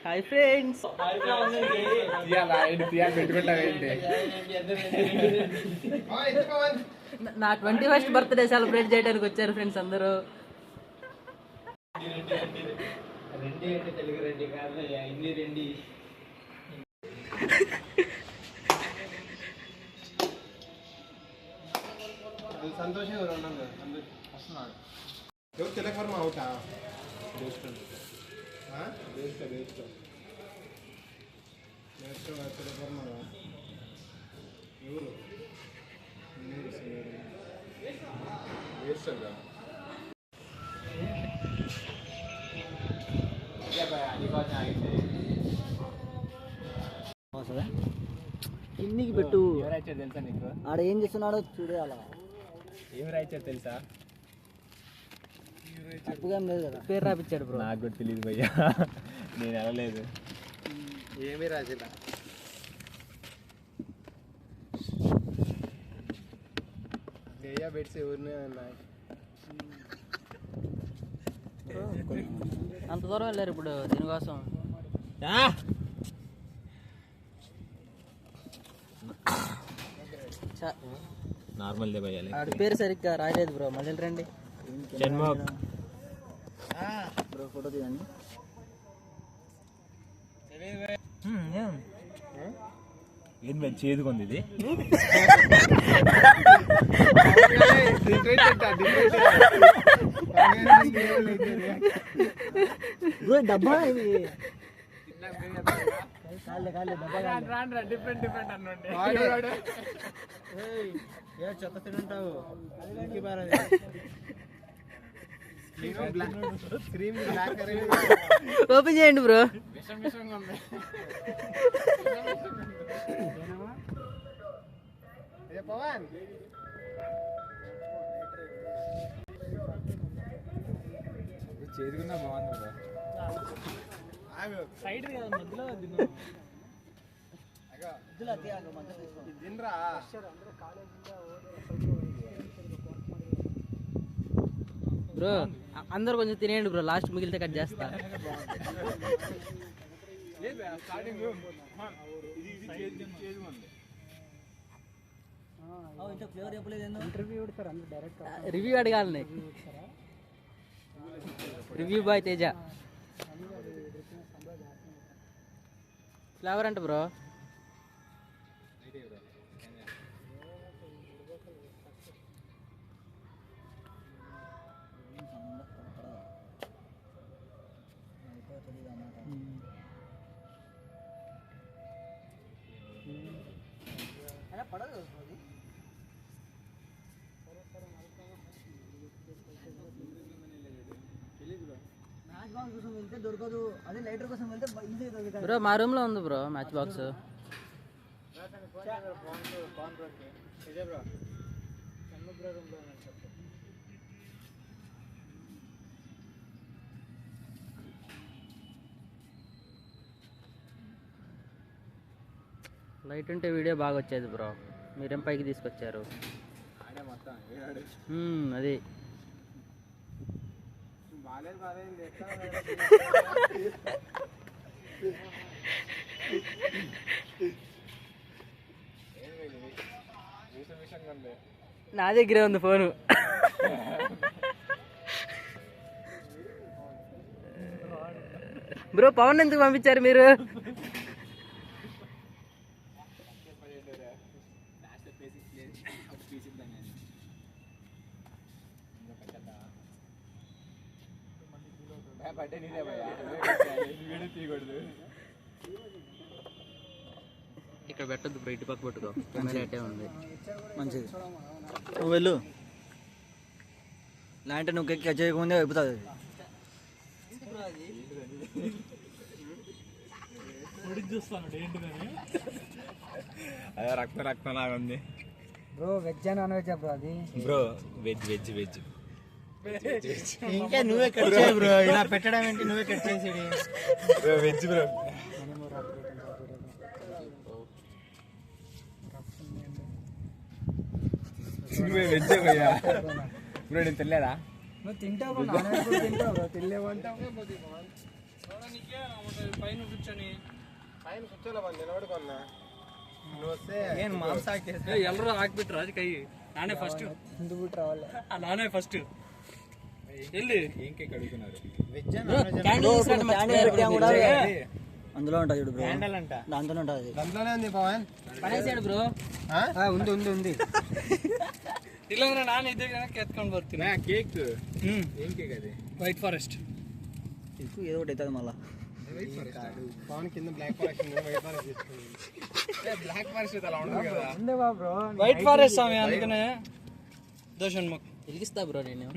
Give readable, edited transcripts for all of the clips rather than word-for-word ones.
Hi friends, నా 21st birthday celebrate చేయడానికి వచ్చారు ఫ్రెండ్స్ అందరూ. సంతోష్ వస్తున్నాడు. తిలకవర్మ అవుతా తిలకవర్మ ఎవరు ఇన్నికి పెట్టు. ఎవరైతే తెలుసా నీకు? ఆడ ఏం చేస్తున్నాడో చూడే. అలా ఎవరైతే తెలుసా? తప్పుగా లేదు కదా, పేరు రాపిచ్చాడు బ్రో. నాకు కూడా తెలియదు భయ్యా, నేను వెళ్ళలేదు. ఏమీ రాజులా జయ బెడ్స్ ఎవరినే ఉన్నాయి. అంత దూరం వెళ్ళారు ఇప్పుడు దీనికోసం. నార్మల్ దే భయ్యా, ఆడి పేరు సరిగ్గా రాయలేదు బ్రో. మళ్ళీ రండి బ్రో, ఫోటో తీయండి. ఏం మంచి చేదుకుంది ఇది. డబ్బా ఇది చెత్త తింటావు. ఓపెన్ చేయండి బ్రో. పవన్ చేదుకున్నా బాగుంది కదా. సైడ్ మధ్యలో బ్రో అందరు కొంచెం తినేయండి బ్రో, లాస్ట్ మిగిలితే కట్ చేస్తా. రివ్యూ అడగాలి. Review boy Teja. ఫ్లేవర్ అంట బ్రో. పడదు దొరకదు. అదే లైటర్ కోసం వెళ్తే బ్రో మా రూమ్ లో ఉంది బ్రో మ్యాచ్ బాక్స్. లైట్ ఉంటే వీడియో బాగా వచ్చేది బ్రో, మీరేం పైకి తీసుకొచ్చారు. అది నా దగ్గరే ఉంది ఫోను. బ్రో పవన్ ఎందుకు పంపించారు మీరు? ఇక్కడ పెట్టద్దు బ్రో, ఇటు పక్క పెట్టుకో. కెమెరా అట్టే ఉంది. మంచిది, నువ్వు వెళ్ళు. లాంటి నువ్వు ఎక్కి చేయకముందే అయిపోతుంది. అదే రక్తం రక్తం లాగా ఉంది bro. Veg non veg bro అది? Bro veg veg veg. ఇంకా నువ్వే కట్ చేయి బ్రో, ఇలా పెట్టడం ఏంటి? నువ్వే కట్ చేసేది బ్రో. Veg bro. నువ్వే వెజ్ భయ్యా. బ్రో నేను తెలియదా? నువ్వు తింటావు తింటావు తినలేమంటావు పైన కూర్చొని పైన కూర్చోలే నిలబడుకున్నా నువ్వు వస్తే నేను మాంసాకి ఎల్లరూ ఆకిపెట్టు రాజు కయ్యి నానే ఫస్ట్ నానే ఫస్ట్ వెళ్ళి ఇంకే కడుగుతున్నారు అందులో ఉంటుంది చూడు బ్రో హ్యాండల్ అంట దాంతోనే ఉంటుంది దాంట్లోనే ఉంది పవన్ పడేసాడు బ్రో ఉంది ఉంది ఉంది ఇలా నాన్న ఇద్దరు ఎత్తుకొని పోతున్నా కేక్ ఏం కేక్ అది వైట్ ఫారెస్ట్ ఏదో ఒకటి అవుతుంది మళ్ళా పవన్ కింద బ్లాక్ ఫారెస్ట్ వైట్ ఫారెస్ట్ తీసుకుంది బ్లాక్ ఫారెస్ట్ అలా ఉండదు కదా వైట్ ఫారెస్ట్ స్వామి అందుకనే దోషం మాకు వెలిగిస్తా బ్రో నేను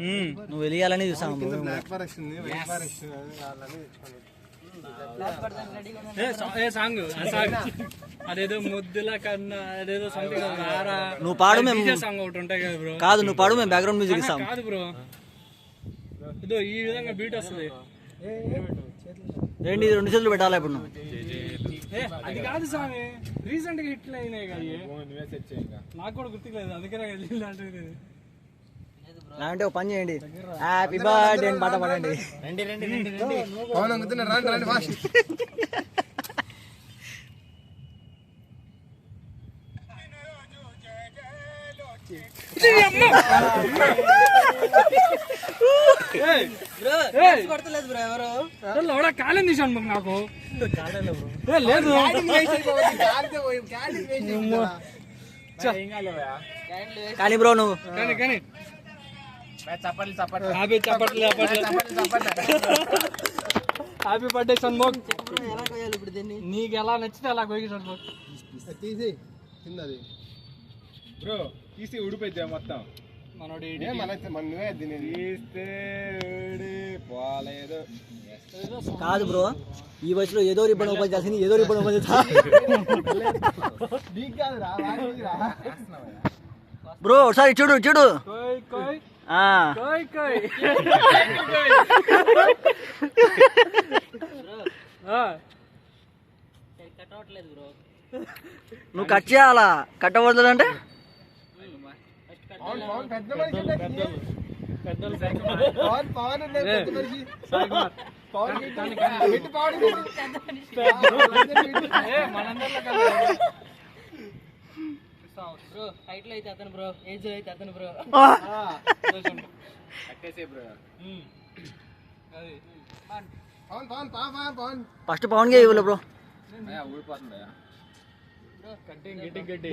నువ్వు వెలియాలని చూసాము కింద బ్లాక్ ఫారెస్ట్ ఉంది వైట్ ఫారెస్ట్ వాళ్ళని తెచ్చుకోండి సాంగ్ అదేదో ముద్దుల కన్నా అదేదో సంథింగ్ నువ్వు పాడు మేము సాంగ్ ఒకటి ఉంటాయి కదా బ్రో కాదు నువ్వు పాడు మేము బ్యాక్గ్రౌండ్ మ్యూజిక్ ఇస్తాం కాదు బ్రో ఇదో ఈ విధంగా బీట్ వస్తుంది రెండు చేతులు పెట్టాలి ఇప్పుడు నువ్వు అది కాదు స్వామి రీసెంట్ గా హిట్లు అయినాయి కదా నువ్వే సెట్ చేయి ఇంకా నాకు కూడా గుర్తులేదు అందుకనే ఇలాంటిది అంటే ఒక పని చేయండి హ్యాపీ బర్త్డే అని పాట పాడండి పవన్ అనుకుతున్నా రండి రండి ఫాస్ట్ కొడతలేదు బ్రో ఎవరు లోడ కాలం తీసాను మాకు నాకు లేదు కానీ బ్రో నువ్వు కానీ కానీ చప్పట్లు చప్పట్లు హ్యాపీ చప్పట్లు హ్యాపీ బర్త్డే సన్మోక్ ఎలా కొయ్యాలి ఇప్పుడు దీన్ని నీకు ఎలా నచ్చితే అలా కొయ్యి సన్మోక్ తీసి కిందది బ్రో తీసి ఉడిపోయిద్దా మొత్తం మనోడి మన నువ్వే తినేది తీస్తే పోలేదు కాదు బ్రో ఈ వయసులో ఏదో రిబ్బన్ ఓపెన్ చేసింది ఏదో రిబ్బన్ ఓపెన్ చేస్తా బ్రో ఒకసారి చూడు చూడు కోయ్ కోయ్ ఆ కోయ్ కోయ్ నువ్వు కట్ చేయాలా కట్ అవ్వదు అంటే పవన్ పవన్ పెద్ద మనిషి పెద్దలు పవన్ పవన్ పెద్ద మనిషి పవన్ పెట్టి పవన్ బ్రో హైట్ లో అయితే అతను బ్రో ఏజ్ లో అయితే అతను బ్రో కట్టేసే బ్రో పవన్ పవన్ పవన్ పవన్ ఫస్ట్ పవన్ గే ఇవ్వలే బ్రో ఊడిపోతుందా కట్టింగ్ గిట్టింగ్ గట్టి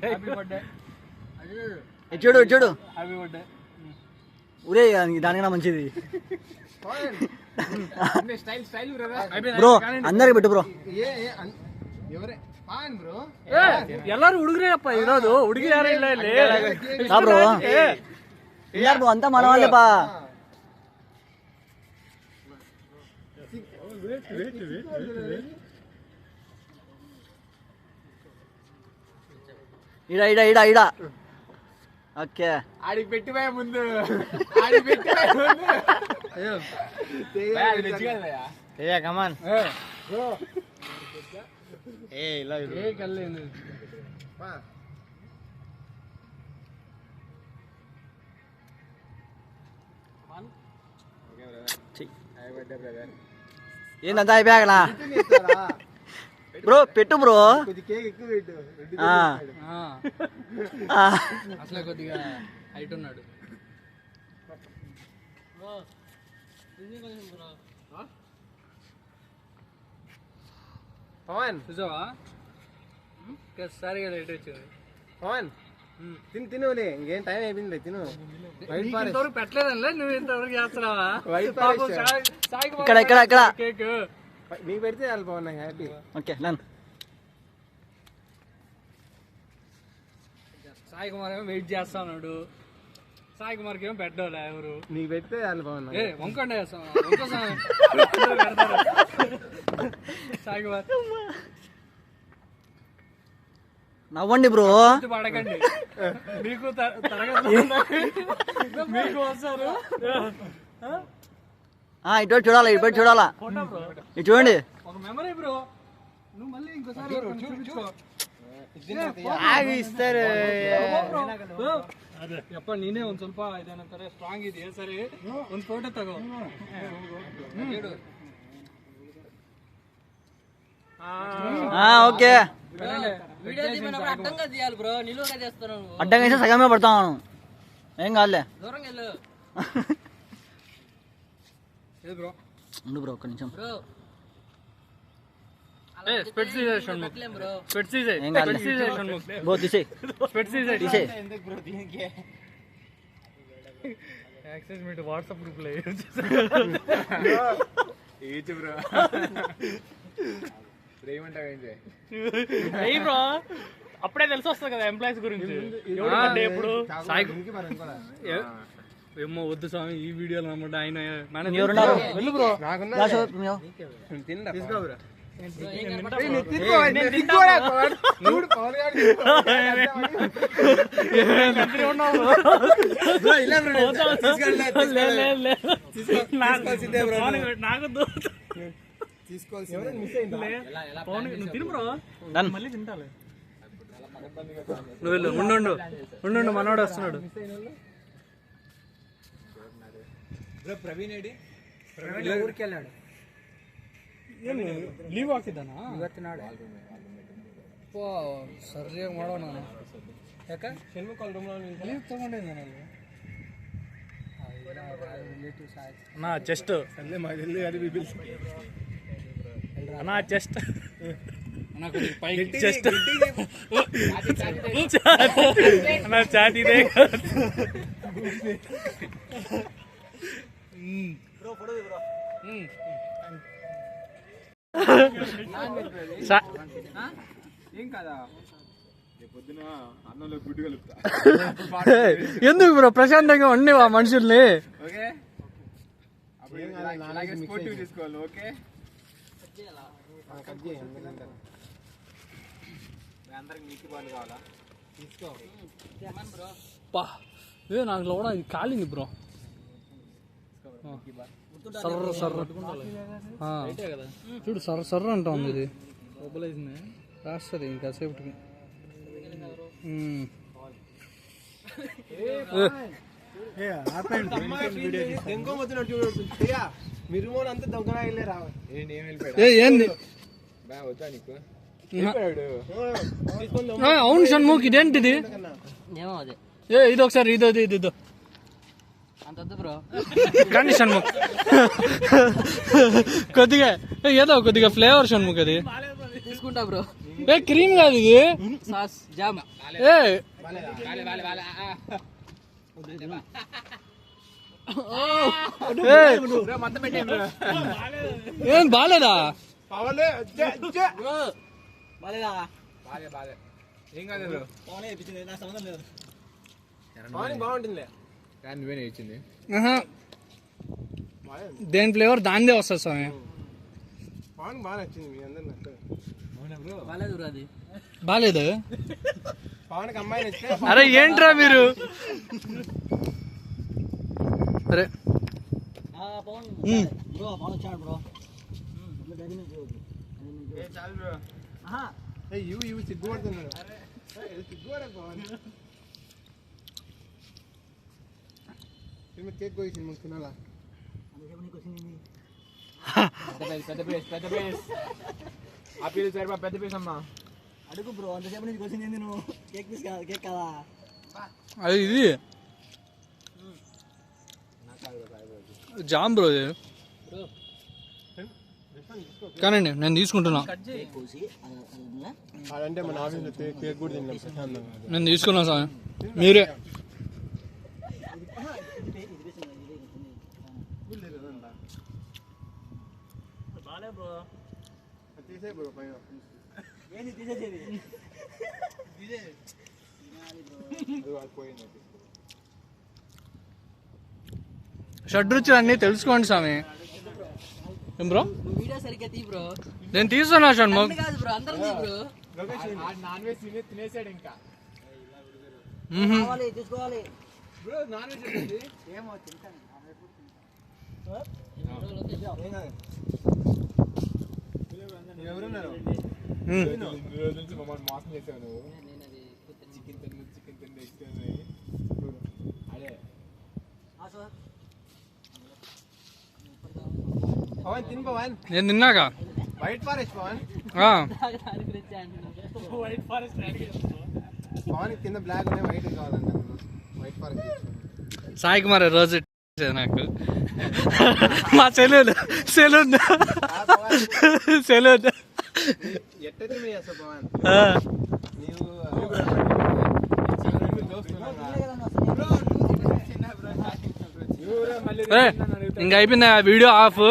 హ్యాపీ బర్త్డే చూడు చూడు హ్యాపీ బర్త్డే ఊరే దానికన్నా మంచిది Pawan style style brother bro అందరికి పెట్టు బ్రో ఎవరే పవన్ బ్రో ಎಲ್ಲರೂ ಹುಡುಗರೇಪ್ಪ ಇರೋದು ಹುಡುಗಿ ಯಾರು ಇಲ್ಲ ಇಲ್ಲಿ బ్రో ఇయ్యారు బ్రో అంతా మన వాళ్ళేపా ఇడా ఇడా ఇడా ఇడా ఓకే ఆడికి పెట్టిపోయా ముందు ఆడికి పెట్టిపోయా ముందు అది నచ్చి కదా ఏ కమాన్ బ్రో ఏ ఇలా ఏ కల్లేంది ఏందంతా అయిపోయాకనా బ్రో పెట్టు బ్రో కొద్ది కేక్ ఎక్కువ పెట్టు అసలే కొద్దిగా హైట్ ఉన్నాడు పవన్ చూసావా సరిగా లైట్ వచ్చింది పవన్ తిను తినులే ఇంకేం టైం అయిపోయింది తిను వైట్ ఫారెస్ట్ ఇంతవరకు పెట్టలేదంలే నువ్వు ఇంతవరకు చేస్తున్నావా వైట్ పాపం ఫారెస్ట్ ఇక్కడ ఇక్కడ ఇక్కడ కేక్ నీకు పెడితే చాలు పవన్ నాకు హ్యాపీ ఓకే నన్ను సాయి కుమార్ ఏమో వెయిట్ చేస్తా ఉన్నాడు సాయి కుమార్కి ఏమో పెట్టాలి ఎవరు నీకు పెడితే చాలు పవన్ నాకు. ఏ వంకండి చేస్తాం సాయి కుమార్ నవ్వండి బ్రో పడకండి మీకు తరగతి మీకు వస్తారు ఇటు చూడాలా ఇటు చూడాలా ఫోటో బ్రో ఇటు చూడండి ఒక మెమరీ బ్రో నువ్వు మళ్ళీ ఇంకోసారి చూపించుకో ಇಸ್ತಾರೆ ಯಪ್ಪ ನೀನೇ ಒಂದ್ ಸ್ವಲ್ಪ ಇದೇನಂತಾರೆ ಸ್ಟ್ರಾಂಗ್ ಇದೆಯಾ ಸರಿ ಒಂದ್ ಫೋಟೋ ತಗೋ ఓకే అడ్డంగా వేస్తే సగమే పడతాను ఏం కాదులే ఉండు బ్రో ఒక్క నిమిషం ఏం కాదులే బ్రో తీసేయ్ యాక్సెస్ మీట్ వాట్సాప్ గ్రూప్ లో బ్రో బ్రో అప్పుడే తెలిసి వస్తుంది కదా ఎంప్లాయీస్ గురించి ఎప్పుడు ఏమో వద్దు స్వామి ఈ వీడియోలో నమ్మండి ఆయన వెళ్ళు బ్రో తీసుకో బ్రో మళ్ళీ తింటాలే నువ్వు వెళ్ళు ఉండు మనోడు వస్తున్నాడు ప్రవీణ్ ఏడి ఊరికి వెళ్ళాడు ಲೀವ್ ಹಾಕಿದ್ದಾನ ಇವತ್ತಿನಾಡೆ ಸರಿಯಾಗಿ ಮಾಡೋ ನಾನು ಯಾಕೆ ಲೀವ್ ತಗೊಂಡಿದ್ದಾನಲ್ಲಿ ಅಣ್ಣ ಚೆಸ್ಟ್ ಅಣ್ಣ ಚೆಸ್ಟ್ ಚೆಸ್ಟ್ ಅಣ್ಣ ಚಾಟ್ ಇದೆ ఎందుకు బ్రో ప్రశాంతంగా ఉండేవా మనుషుల్ని నాకు లోడ ఇది కాలింది బ్రో సర్ర సర్ర చూడు సర్ర సర్ర అంటా ఉంది ఇది రాస్తుంది ఇంకాసేపటికి ఏంది అవును షణ్ముఖ్ ఇదేంటిది ఇది ఒకసారి ఇదో కానీ షణ్ముఖ్ కొద్దిగా ఫ్లేవర్ షణ్ముఖ్ అది తీసుకుంటా బ్రో ఏ క్రీమ్ కాదు ఇది సాస్ జామ్ ఏ ఏం బాలేదా బాగుంటుంది ఇచ్చింది దేని ఫ్లేవర్ దానిదే వస్తుంది స్వామి బాలేదు అరే ఏంట్రా మీరు అరే కేక్ కోసింది తినాలా పెద్ద పీస్ ఆ పీస్ సరిపా పెద్ద పీస్ అమ్మా అడుగు బ్రో అంతసేపు నుంచి కోసింది నువ్వు కేక్ పీస్ కాదు కేక్ కదా అది ఇది జామ్ బ్రో ఇది కానండి నేను తీసుకుంటున్నా అంటే మన ఆఫీస్లో కేక్ కూడా తిన్నాం నేను తీసుకున్నా సార్ మీరే షడ్రుచులు అన్నీ తెలుసుకోండి స్వామి ఏం బ్రో నేను తీస్తున్నా షణ్ముఖ్ నాన్ వెజ్ తినేసాడు ఇంకా తీసుకోవాలి ఎవరున్నారు రోజు నుంచి మమ్మల్ని మోసం చేసావు నువ్వు. చికెన్ తిన్ను అదే పవన్ తిను పవన్. నేను తిన్నాక వైట్ ఫారెస్ట్ పవన్. పవన్ కింద బ్లాక్ ఉన్నాయి, వైట్ కావాలంట. వైట్ ఫారెస్ట్ సాయి కుమార్ రోజు నాకు మా సెలూన్ సెలూన్ సెలూన్ ఎట్టయితే మీరు చేస్తావు పవన్. నీవు ఇంకా అయిపోయింది వీడియో ఆఫ్.